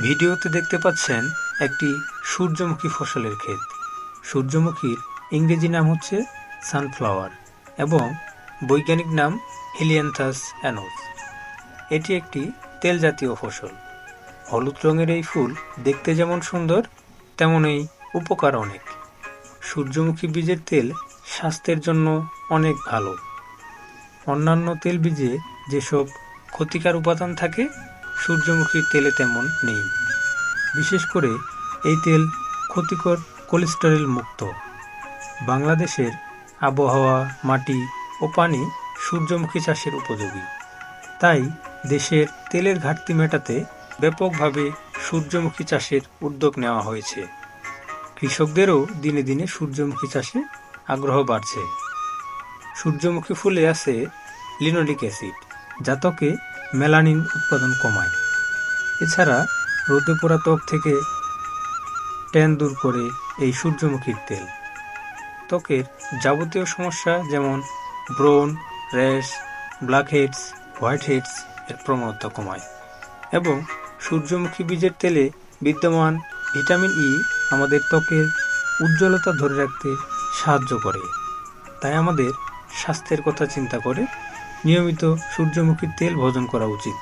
ভিডিওতে দেখতে পাচ্ছেন একটি সূর্যমুখী ফসলের ক্ষেত। সূর্যমুখীর ইংরেজি নাম হচ্ছে সানফ্লাওয়ার এবং বৈজ্ঞানিক নাম হেলিয়ান্থাস অ্যানোস। এটি একটি তেল জাতীয় ফসল। হলুদ রঙের এই ফুল দেখতে যেমন সুন্দর, তেমনই উপকার অনেক। সূর্যমুখী বীজের তেল স্বাস্থ্যের জন্য অনেক ভালো। অন্যান্য তেল বীজে যেসব ক্ষতিকর উপাদান থাকে, সূর্যমুখীর তেলে তেমন নেই। বিশেষ করে এই তেল ক্ষতিকর কোলেস্টেরল মুক্ত। বাংলাদেশের আবহাওয়া, মাটি ও পানি সূর্যমুখী চাষের উপযোগী। তাই দেশের তেলের ঘাটতি মেটাতে ব্যাপকভাবে সূর্যমুখী চাষের উদ্যোগ নেওয়া হয়েছে। কৃষকদেরও দিনে দিনে সূর্যমুখী চাষে আগ্রহ বাড়ছে। সূর্যমুখী ফুলে আছে লিনোলিক অ্যাসিড, যা ত্বকে মেলানিন উৎপাদন কমায়। এছাড়া রোদে পোড়া ত্বক থেকে ট্যান দূর করে এই সূর্যমুখীর তেল। ত্বকের যাবতীয় সমস্যা যেমন ব্রণ, র্যাশ, ব্ল্যাকহেডস, হোয়াইটহেডস এর প্রবণতা কমায়। এবং সূর্যমুখী বীজের তেলে বিদ্যমান ভিটামিন ই আমাদের ত্বকের উজ্জ্বলতা ধরে রাখতে সাহায্য করে। তাই আমাদের স্বাস্থ্যের কথা চিন্তা করে নিয়মিত সূর্যমুখীর তেল ভোজন করা উচিত।